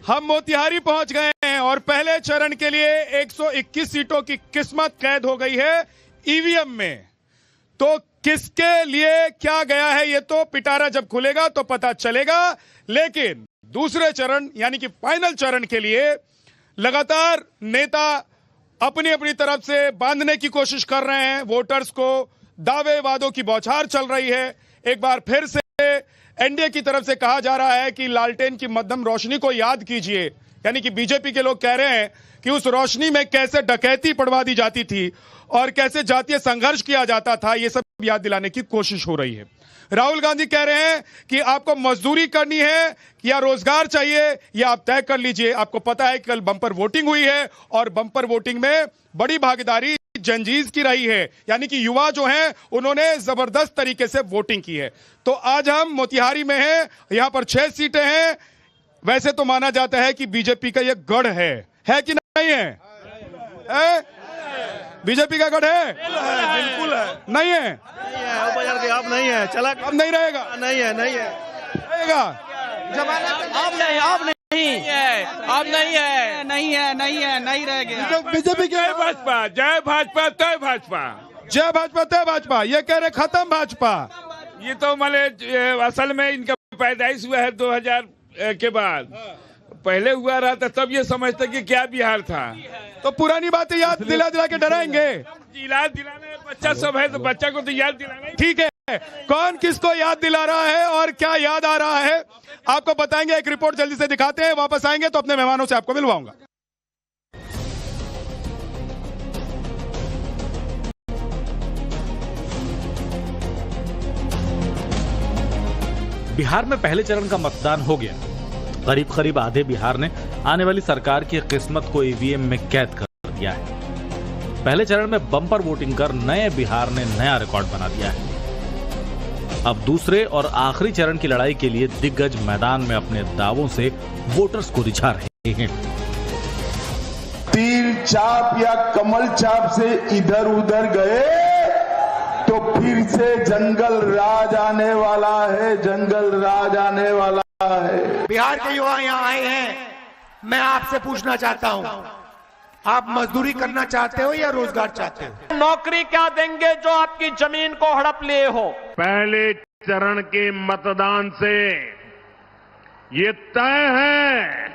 हम मोतिहारी पहुंच गए हैं और पहले चरण के लिए 121 सीटों की किस्मत कैद हो गई है ईवीएम में। तो किसके लिए क्या गया है ये तो पिटारा जब खुलेगा तो पता चलेगा। लेकिन दूसरे चरण यानी कि फाइनल चरण के लिए लगातार नेता अपनी अपनी तरफ से बांधने की कोशिश कर रहे हैं। वोटर्स को दावे वादों की बौछार चल रही है। एक बार फिर से एनडीए की तरफ से कहा जा रहा है कि लालटेन की मध्यम रोशनी को याद कीजिए, यानी कि बीजेपी के लोग कह रहे हैं कि उस रोशनी में कैसे डकैती पड़वा दी जाती थी और कैसे जातीय संघर्ष किया जाता था, ये सब याद दिलाने की कोशिश हो रही है। राहुल गांधी कह रहे हैं कि आपको मजदूरी करनी है या रोजगार चाहिए, यह आप तय कर लीजिए। आपको पता है कि कल बम्पर वोटिंग हुई है और बम्पर वोटिंग में बड़ी भागीदारी जनजीज की रही है, यानी कि युवा जो हैं उन्होंने जबरदस्त तरीके से वोटिंग की है। तो आज हम मोतिहारी में हैं, यहां पर 6 सीटें हैं। वैसे तो माना जाता है कि बीजेपी का यह गढ़ है कि नहीं है? बीजेपी का गढ़ है? बिल्कुल है। नहीं है? अब नहीं है, चला अब नहीं रहेगा? नहीं है रहेगा। नहीं रहेगा। बीजेपी जय भाजपा, जय भाजपा, जय भाजपा, जय भाजपा तय भाजपा, ये कह रहे खत्म भाजपा। ये तो मतलब असल में इनका पैदाइश हुआ है 2000 के बाद। पहले हुआ रहा था तब ये समझते कि क्या बिहार था। तो पुरानी बातें याद दिला दिला के डराएंगे। याद दिलाने बच्चा सब है तो बच्चा को तो याद दिलाना। ठीक है, कौन किसको याद दिला रहा है और क्या याद आ रहा है आपको बताएंगे। एक रिपोर्ट जल्दी से दिखाते हैं, वापस आएंगे तो अपने मेहमानों से आपको मिलवाऊंगा। बिहार में पहले चरण का मतदान हो गया। करीब करीब आधे बिहार ने आने वाली सरकार की किस्मत को ईवीएम में कैद कर दिया है। पहले चरण में बम्पर वोटिंग कर नए बिहार ने नया रिकॉर्ड बना दिया है। अब दूसरे और आखिरी चरण की लड़ाई के लिए दिग्गज मैदान में अपने दावों से वोटर्स को रिझा रहे हैं। तीर छाप या कमल छाप से इधर उधर गए तो फिर से जंगल राज आने वाला है, जंगल राज आने वाला है। बिहार के युवा यहाँ आए हैं, मैं आपसे पूछना चाहता हूँ, आप मजदूरी करना चाहते हो या रोजगार चाहते हो? नौकरी क्या देंगे जो आपकी जमीन को हड़प लिए हो? पहले चरण के मतदान से ये तय है,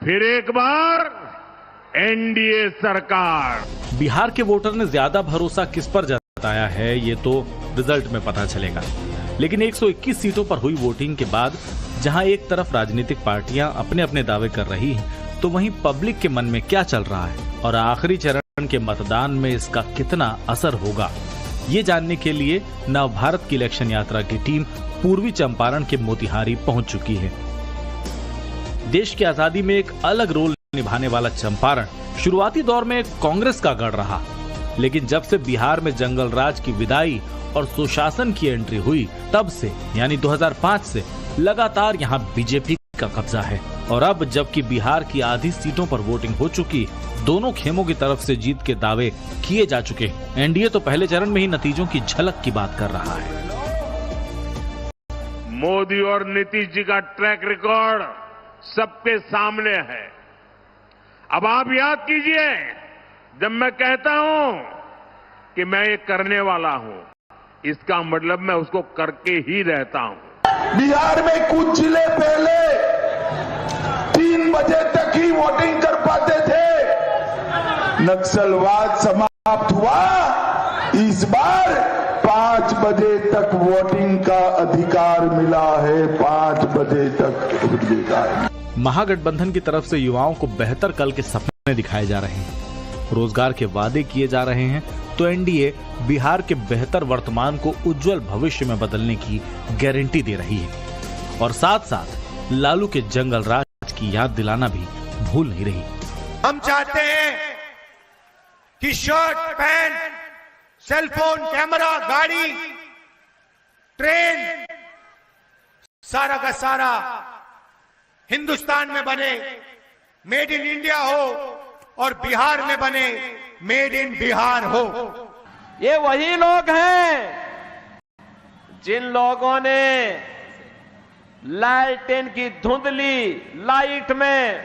फिर एक बार एनडीए सरकार। बिहार के वोटर ने ज्यादा भरोसा किस पर जताया है ये तो रिजल्ट में पता चलेगा। लेकिन 121 सीटों पर हुई वोटिंग के बाद जहां एक तरफ राजनीतिक पार्टियां अपने अपने दावे कर रही हैं, तो वहीं पब्लिक के मन में क्या चल रहा है और आखिरी चरण के मतदान में इसका कितना असर होगा, ये जानने के लिए नव भारत की इलेक्शन यात्रा की टीम पूर्वी चंपारण के मोतिहारी पहुंच चुकी है। देश की आजादी में एक अलग रोल निभाने वाला चंपारण शुरुआती दौर में कांग्रेस का गढ़ रहा, लेकिन जब से बिहार में जंगल राज की विदाई और सुशासन की एंट्री हुई, तब से यानी 2005 से लगातार यहां बीजेपी का कब्जा है। और अब जबकि बिहार की आधी सीटों पर वोटिंग हो चुकी, दोनों खेमों की तरफ से जीत के दावे किए जा चुके, एनडीए तो पहले चरण में ही नतीजों की झलक की बात कर रहा है। मोदी और नीतीश जी का ट्रैक रिकॉर्ड सबके सामने है। अब आप याद कीजिए, जब मैं कहता हूं कि मैं ये करने वाला हूं, इसका मतलब मैं उसको करके ही रहता हूं। बिहार में कुछ जिले पहले 3 बजे तक ही वोटिंग कर पाते थे। नक्सलवाद समाप्त हुआ, इस बार 5 बजे तक वोटिंग का अधिकार मिला है। 5 बजे तक अधिकार। महागठबंधन की तरफ से युवाओं को बेहतर कल के सपने दिखाए जा रहे हैं, रोजगार के वादे किए जा रहे हैं, तो एनडीए बिहार के बेहतर वर्तमान को उज्जवल भविष्य में बदलने की गारंटी दे रही है और साथ साथ लालू के जंगल राज की याद दिलाना भी भूल नहीं रही। हम चाहते हैं कि शर्ट, पैंट, सेलफोन, कैमरा, गाड़ी, ट्रेन, सारा का सारा हिंदुस्तान में बने, मेड इन इंडिया हो, और बिहार में बने, मेड इन बिहार हो। ये वही लोग हैं जिन लोगों ने लालटेन की धुंधली लाइट में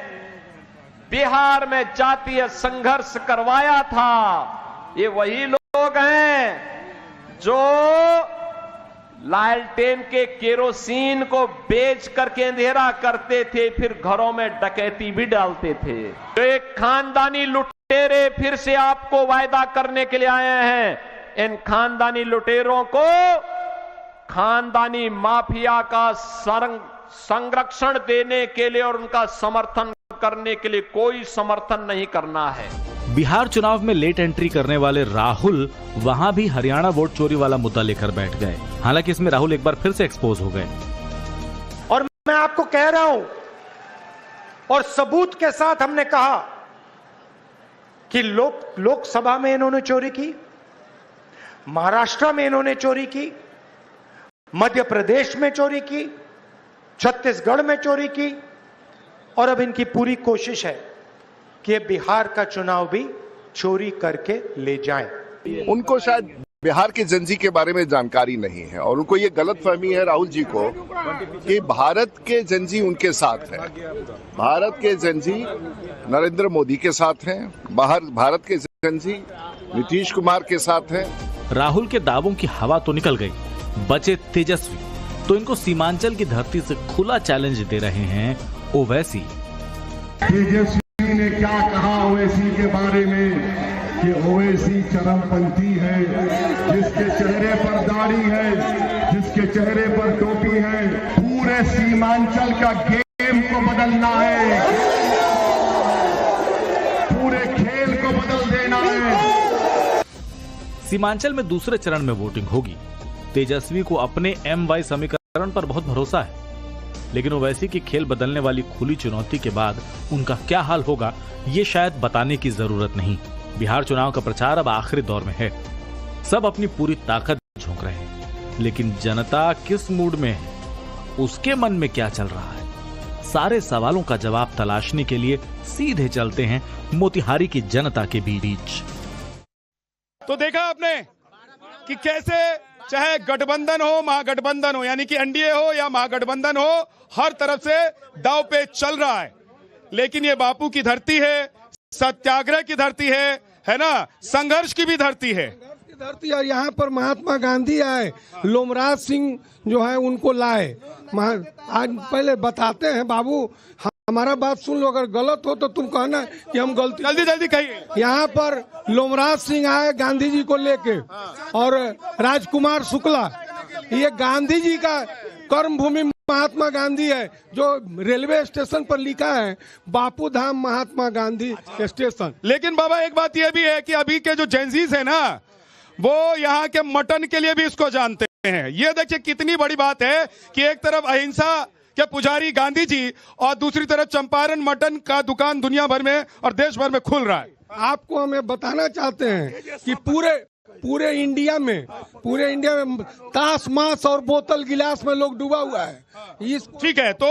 बिहार में जातीय संघर्ष करवाया था, ये वही लोग हैं जो लालटेन के केरोसिन को बेच करके अंधेरा करते थे, फिर घरों में डकैती भी डालते थे। तो एक खानदानी लुटेरे फिर से आपको वायदा करने के लिए आए हैं। इन खानदानी लुटेरों को खानदानी माफिया का संरक्षण देने के लिए और उनका समर्थन करने के लिए कोई समर्थन नहीं करना है। बिहार चुनाव में लेट एंट्री करने वाले राहुल वहां भी हरियाणा वोट चोरी वाला मुद्दा लेकर बैठ गए। हालांकि इसमें राहुल एक बार फिर से एक्सपोज हो गए। और मैं आपको कह रहा हूं और सबूत के साथ हमने कहा कि लोकसभा में इन्होंने चोरी की, महाराष्ट्र में इन्होंने चोरी की, मध्य प्रदेश में चोरी की, छत्तीसगढ़ में चोरी की, और अब इनकी पूरी कोशिश है कि बिहार का चुनाव भी चोरी करके ले जाएं। उनको शायद बिहार के जनजी के बारे में जानकारी नहीं है और उनको ये गलतफहमी है राहुल जी को कि भारत के जनजी उनके साथ हैं। भारत के जनजी नरेंद्र मोदी के साथ हैं, भारत के जनजी नीतीश कुमार के साथ हैं। राहुल के दावों की हवा तो निकल गई, बचे तेजस्वी। तो इनको सीमांचल की धरती से खुला चैलेंज दे रहे हैं ओवैसी। तेजस्वी ने क्या कहा ओवैसी के बारे में कि ओवैसी चरमपंथी है, जिसके चेहरे पर दाढ़ी है, जिसके चेहरे पर टोपी है। पूरे सीमांचल का गेम को बदलना है, पूरे खेल को बदल देना है। सीमांचल में दूसरे चरण में वोटिंग होगी। तेजस्वी को अपने MY समीकरण पर बहुत भरोसा है, लेकिन ओवैसी की खेल बदलने वाली खुली चुनौती के बाद उनका क्या हाल होगा ये शायद बताने की जरूरत नहीं। बिहार चुनाव का प्रचार अब आखिरी दौर में है, सब अपनी पूरी ताकत झोंक रहे हैं, लेकिन जनता किस मूड में है, उसके मन में क्या चल रहा है, सारे सवालों का जवाब तलाशने के लिए सीधे चलते हैं मोतिहारी की जनता के बीच। तो देखा आपने कि कैसे चाहे गठबंधन हो, महागठबंधन हो, यानी कि एनडीए हो या महागठबंधन हो, हर तरफ से दांव पे चल रहा है। लेकिन ये बापू की धरती है, सत्याग्रह की धरती है ना, संघर्ष की भी धरती है। धरती। और यहाँ पर महात्मा गांधी आए, लोमराज सिंह जो है उनको लाए। आज पहले बताते हैं बाबू, हमारा बात सुन लो, अगर गलत हो तो तुम कहना कि हम गलती। जल्दी जल्दी कहिए। यहाँ पर लोमराज सिंह आए गांधी जी को लेके, और राजकुमार शुक्ला, ये गांधी जी का कर्मभूमि महात्मा गांधी है, जो रेलवे स्टेशन पर लिखा है बापू धाम महात्मा गांधी स्टेशन। लेकिन बाबा एक बात यह भी है कि अभी के जो जेंजीज है ना, वो यहाँ के मटन के लिए भी इसको जानते हैं। ये देखिए कितनी बड़ी बात है कि एक तरफ अहिंसा के पुजारी गांधी जी और दूसरी तरफ चंपारण मटन का दुकान दुनिया भर में और देश भर में खुल रहा है। आपको हमें बताना चाहते हैं कि पूरे इंडिया में ताश मांस और बोतल गिलास में लोग डूबा हुआ है। ठीक है, तो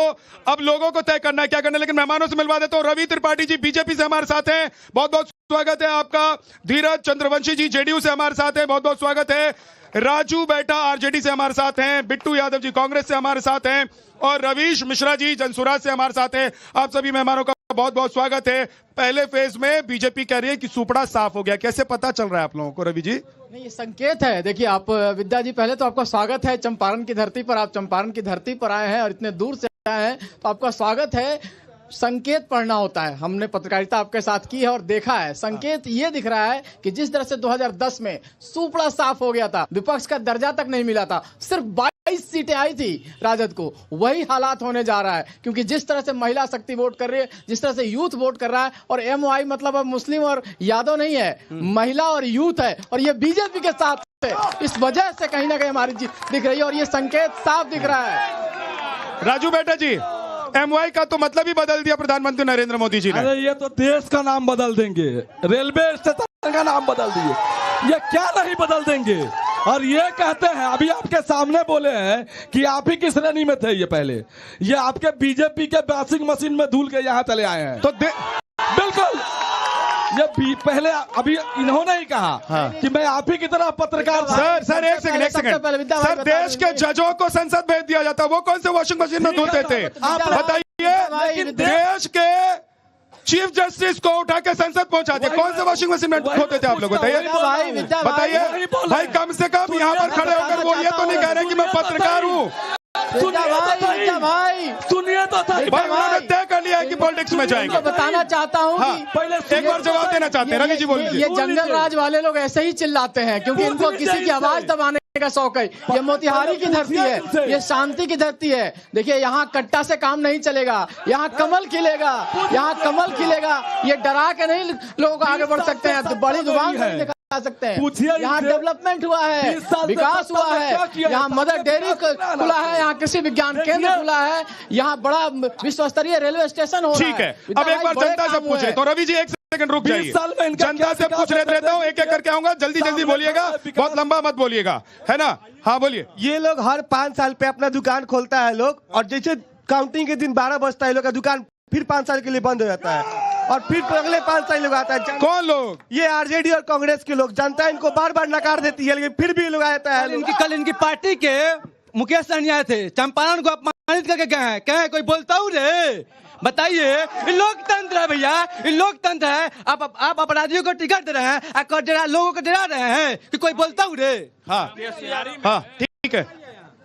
अब लोगों को तय करना है क्या करना है, लेकिन मेहमानों से मिलवा देता हूं। रवि त्रिपाठी जी बीजेपी से हमारे साथ हैं, बहुत बहुत स्वागत है आपका। धीरज चंद्रवंशी जी जेडीयू से हमारे साथ हैं, बहुत बहुत स्वागत है। राजू बेटा आरजेडी से हमारे साथ हैं, बिट्टू यादव जी कांग्रेस से हमारे साथ हैं, और रवीश मिश्रा जी जनसुराज से हमारे साथ हैं। आप सभी मेहमानों का बहुत बहुत स्वागत है। पहले फेज में बीजेपी कह रही है कि सुपड़ा साफ हो गया, कैसे पता चल रहा है आप लोगों को रवि जी? नहीं, ये संकेत है। देखिए आप विद्या जी, पहले तो आपका स्वागत है चंपारण की धरती पर। आप चंपारण की धरती पर आए हैं और इतने दूर से आए हैं, तो आपका स्वागत है। संकेत पढ़ना होता है, हमने पत्रकारिता आपके साथ की है और देखा है। संकेत ये दिख रहा है कि जिस तरह से 2010 में सुपड़ा साफ हो गया था, विपक्ष का दर्जा तक नहीं मिला था, सिर्फ 22 सीटें आई थी राजद को, वही हालात होने जा रहा है। क्योंकि जिस तरह से महिला शक्ति वोट कर रही है, जिस तरह से यूथ वोट कर रहा है, और MY मतलब अब मुस्लिम और यादव नहीं है, महिला और यूथ है, और ये बीजेपी के साथ है। इस वजह से कहीं ना कहीं हमारी जीत दिख रही है और ये संकेत साफ दिख रहा है। राजू बेटा जी, MY का तो मतलब ही बदल दिया प्रधानमंत्री नरेंद्र मोदी जी ने। अरे ये तो देश का नाम बदल देंगे, रेलवे स्टेशन का नाम बदल दिए, ये क्या नहीं बदल देंगे। और ये कहते हैं, अभी आपके सामने बोले हैं कि आप ही की श्रेणी में थे ये पहले, ये आपके बीजेपी के वॉशिंग मशीन में धुल के यहाँ चले आए हैं। तो बिल्कुल पहले अभी इन्होंने ही कहा कि मैं आप ही की तरह पत्रकार। सर एक सेकंड सर, देश के जजों को संसद भेज दिया जाता, वो कौन से वॉशिंग मशीन में धोते थे? आप बताइए, देश के चीफ जस्टिस को उठा के संसद पहुंचा दिया, कौन से वॉशिंग मशीन में धोते थे आप लोग? बताइए भाई, कम से कम यहाँ पर खड़े होकर वो ये तो नहीं कह रहे कि मैं पत्रकार हूँ। सुनिए तो भाई, उन्होंने तय कर लिया है कि पॉलिटिक्स में जाएंगे। बताना चाहता हूँ पहले एक बार जवाब देना चाहते हैं, रवि जी बोल दीजिए। ये जंगल राज वाले लोग ऐसे ही चिल्लाते हैं क्योंकि इनको किसी की आवाज दबाने का शौक है। ये मोतिहारी की धरती है, ये शांति की धरती है। देखिए, यहाँ कट्टा से काम नहीं चलेगा, यहाँ कमल खिलेगा, यहाँ कमल खिलेगा। ये डरा के नहीं लोग आगे बढ़ सकते हैं, तो बड़ी जुबान से दिखा सकते हैं। यहाँ डेवलपमेंट हुआ है, विकास हुआ है, यहाँ मदर डेयरी खुला है, यहाँ कृषि विज्ञान केंद्र खुला है, यहाँ बड़ा विश्व स्तरीय रेलवे स्टेशन हो रहा है। ठीक है, अब एक बार जनता से पूछे तो रवि जी एक सेकंड रुक जाइए। जनता से पूछ लेता हूँ, एक एक करके आऊंगा, जल्दी बोलिएगा, बहुत लंबा मत बोलिएगा, है ना? हाँ बोलिए। ये लोग हर 5 साल पे अपना दुकान खोलता है लोग, और जैसे काउंटिंग के दिन 12 बजता है, लोग का दुकान फिर 5 साल के लिए बंद हो जाता है, और फिर अगले 5 साल लोग आता है। कौन लोग? ये आरजेडी और कांग्रेस के लोग। जनता इनको बार बार नकार देती है, लेकिन फिर भी लोग आता है। कल इनकी पार्टी के मुकेश सहनी आए थे, चंपारण को अपमानित करके गए हैं, कहे कोई बोलता हूँ रे? बताइए, लोकतंत्र है भैया, लोकतंत्र है। आप अपराधियों को टिकट दे रहे हैं, लोगों को डरा रहे हैं कि कोई बोलता हूँ रे? हाँ ठीक है,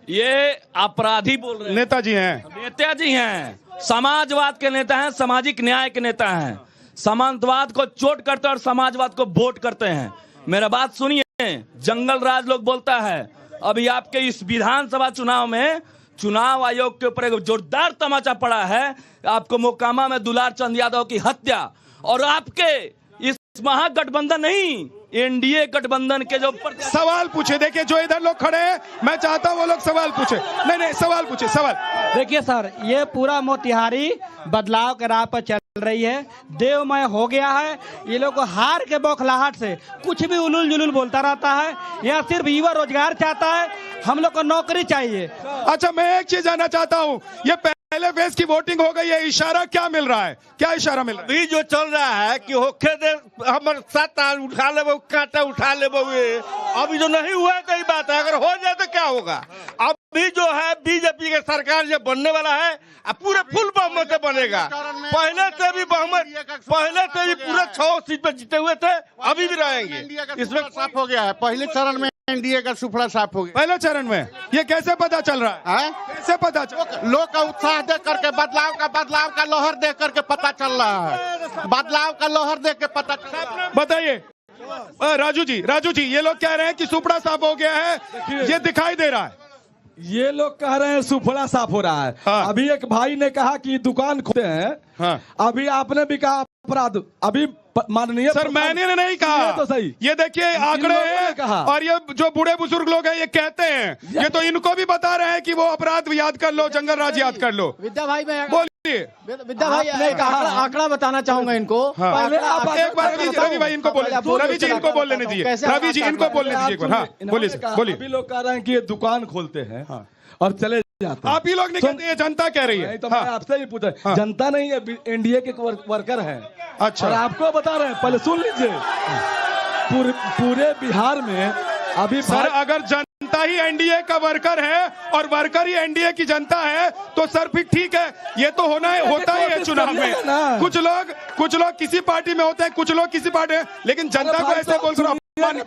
ये अपराधी बोल रहे हैं। नेताजी हैं, नेताजी हैं, समाजवाद के नेता हैं, सामाजिक न्याय के नेता हैं, सामंतवाद को चोट करते हैं और समाजवाद को वोट करते हैं। मेरा बात सुनिए, जंगल राज लोग बोलता है। अभी आपके इस विधानसभा चुनाव में चुनाव आयोग के ऊपर एक जोरदार तमाचा पड़ा है। आपको मोकामा में दुलार चंद यादव की हत्या, और आपके इस महागठबंधन नहीं, एनडीए गठबंधन के जो सवाल पूछे। देखिए, जो इधर लोग खड़े हैं, मैं चाहता हूं वो लोग सवाल पूछे। नहीं, सवाल पूछे, सवाल। देखिए सर, ये पूरा मोतिहारी बदलाव के राह पर चल रही है, देवमय हो गया है। ये लोग हार के बौखलाहट से कुछ भी उलूल जुलूल बोलता रहता है। यहाँ सिर्फ युवा रोजगार चाहता है, हम लोग को नौकरी चाहिए। अच्छा, मैं एक चीज जानना चाहता हूँ, ये पहले फेज की वोटिंग हो गई है, इशारा क्या मिल रहा है? क्या इशारा मिल रहा है? अभी जो चल रहा है कि होखे दे हमारे साथ उठा ले, कांटा उठा ले। अभी जो नहीं हुआ है तो बात है, अगर हो जाए तो क्या होगा? अभी जो है बीजेपी के सरकार जो बनने वाला है, पूरे फुल बहुमत से बनेगा। पहले से भी पूरे 6 सीट पे जीते हुए थे, अभी भी रहेंगे। इसमें साफ हो गया है, पहले चरण में एनडीए का सुफड़ा साफ हो गया। पहले चरण में ये कैसे पता चल रहा है? कैसे पता चल? लोग का उत्साह देख करके, बदलाव का लहर देख करके पता चल रहा है। बदलाव का लहर देख के पता चल। बताइए राजू जी, ये लोग कह रहे हैं कि सुपड़ा साफ हो गया है, ये दिखाई दे रहा है। ये लोग कह रहे हैं सुफड़ा साफ हो रहा है। हाँ। अभी एक भाई ने कहा कि दुकान खोलते हैं। हाँ। अभी आपने भी कहा अपराध। अभी माननीय सर, मैंने नहीं कहा तो सही। ये देखिए आंकड़े हैं, और ये जो बूढ़े बुजुर्ग लोग हैं ये कहते हैं, ये तो इनको भी बता रहे हैं कि वो अपराध याद कर लो, जंगल राज याद कर लो। विद्या भाई, मैं बोलिए। विद्या भाई, एक आंकड़ा बताना चाहूंगा इनको। पहले आप एक बार रवि भाई इनको बोल, रवि जी इनको बोल लेने दीजिए, रवि जी इनको बोलने दीजिए। हाँ बोलिए। अभी लोग कह रहे हैं कि ये दुकान खोलते हैं और चले जाते हैं। आप ही लोग नहीं कहते, ये जनता कह रही है। तो मैं आपसे ही पूछा, जनता नहीं है, एनडीए के वर्कर हैं। अच्छा, और आपको बता रहे हैं, पहले सुन लीजिए, पूरे बिहार में अभी सर अगर जनता ही एनडीए का वर्कर है और वर्कर ही एनडीए की जनता है तो सर फिर ठीक है, ये तो होता ही है चुनाव में। कुछ लोग किसी पार्टी में होते हैं, कुछ लोग किसी पार्टी में, लेकिन जनता को ऐसे बोल कर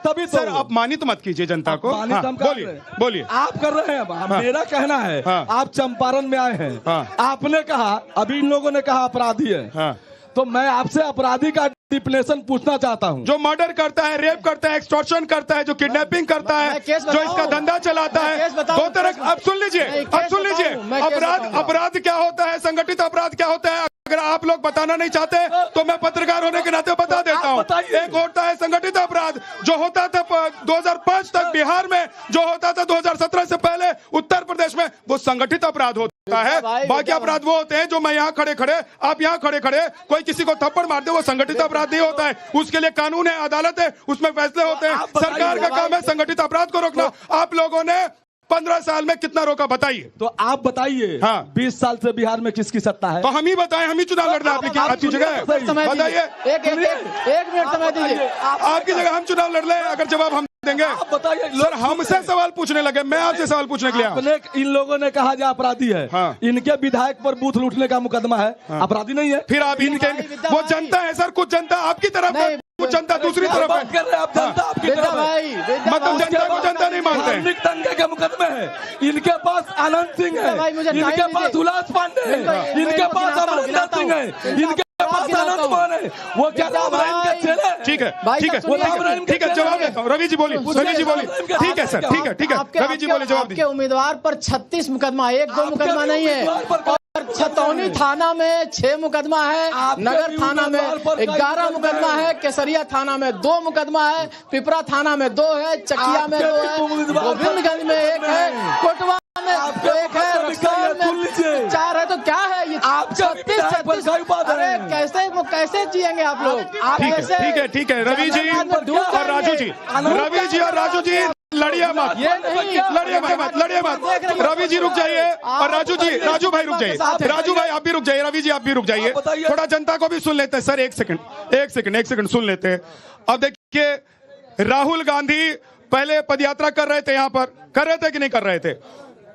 तभी सर अपमानित मत कीजिए जनता को। बोलिए। आप कर रहे हैं। मेरा कहना है, आप चंपारण में आए हैं, आपने कहा, अभी इन लोगों ने कहा अपराधी है, तो मैं आपसे अपराधी का डिफिनेशन पूछना चाहता हूं। जो मर्डर करता है, रेप करता है, एक्सटॉर्शन करता है, जो किडनैपिंग करता है, जो इसका धंधा चलाता है, दो तरह। अब सुन लीजिए, अपराध क्या होता है, संगठित अपराध क्या होता है। अगर आप लोग बताना नहीं चाहते तो मैं पत्रकार होने के नाते बता देता हूं। एक होता है संगठित अपराध, जो होता था 2005 तक बिहार में, जो होता था 2017 से पहले उत्तर प्रदेश में, वो संगठित अपराध होता है। बाकी अपराध वो होते हैं जो मैं यहाँ खड़े आप यहाँ खड़े कोई किसी को थप्पड़ मार दे, वो संगठित अपराध नहीं होता है। उसके लिए कानून है, अदालत है, उसमें फैसले होते हैं। सरकार का काम है संगठित अपराध को रोकना। आप लोगों ने 15 साल में कितना रोका बताइए। तो आप बताइए। हाँ। 20 साल से बिहार में किसकी सत्ता है? तो हम ही बताएं, हम ही चुनाव लड़ रहे हैं आपकी जगह है? बताइए। एक मिनट समय दीजिए। आपकी जगह हम चुनाव लड़ रहे हैं, अगर जवाब हम देंगे। बताइए। सर हमसे सवाल पूछने लगे, मैं आपसे सवाल पूछने के लिए आपने इन लोगों ने कहा जो अपराधी है। हाँ। इनके विधायक पर बूथ लूटने का मुकदमा है। हाँ। अपराधी नहीं है। फिर आप इनके वो जनता है सर, कुछ जनता आपकी तरफ है, कुछ जनता दूसरी तरफ है। कर रहे आप जनता आपकी तरफ है। मतलब जनता को जनता नहीं मानते। धार्मिक दंगे के मुकदमे है। इनके पास आनंद सिंह है, इनके पास उल्लास पांडे है, इनके पास अमरिंदर सिंह है, इनके पास आनंद मान है। वो क्या नाम है इनके चेले? ठीक है, ठीक है, ठीक है, जवाब देता हूँ। रवि जी बोलिए, रवि जी बोलिए। ठीक है सर, ठीक है, ठीक है, रवि जी बोलिए, जवाब दीजिए। आपके उम्मीदवार पर 36 मुकदमा, 1-2 मुकदमा नहीं है। छतौनी थाना में 6 मुकदमा है, नगर थाना में 11 मुकदमा है, केसरिया थाना में 2 मुकदमा है, पिपरा थाना में 2 है, चकिया में 2 है, गोविंदगंज में 1 है, कोटवा में 1 है, रक्सौल में 4 है। तो क्या है ये? 36 अरे कैसे जिएंगे आप लोग? ठीक है, रवि जी और राजू जी, रवि जी और राजू जी लड़िए मत, लड़िए मत। रवि जी रुक जाइए और राजू भाई रुक जाइए। राजू भाई आप भी रुक जाइए, रवि जी आप भी रुक जाइए। थोड़ा जनता को भी सुन लेते हैं सर। एक सेकंड सुन लेते हैं। अब देखिए, राहुल गांधी पहले पदयात्रा कर रहे थे, यहाँ पर कर रहे थे कि नहीं कर रहे थे?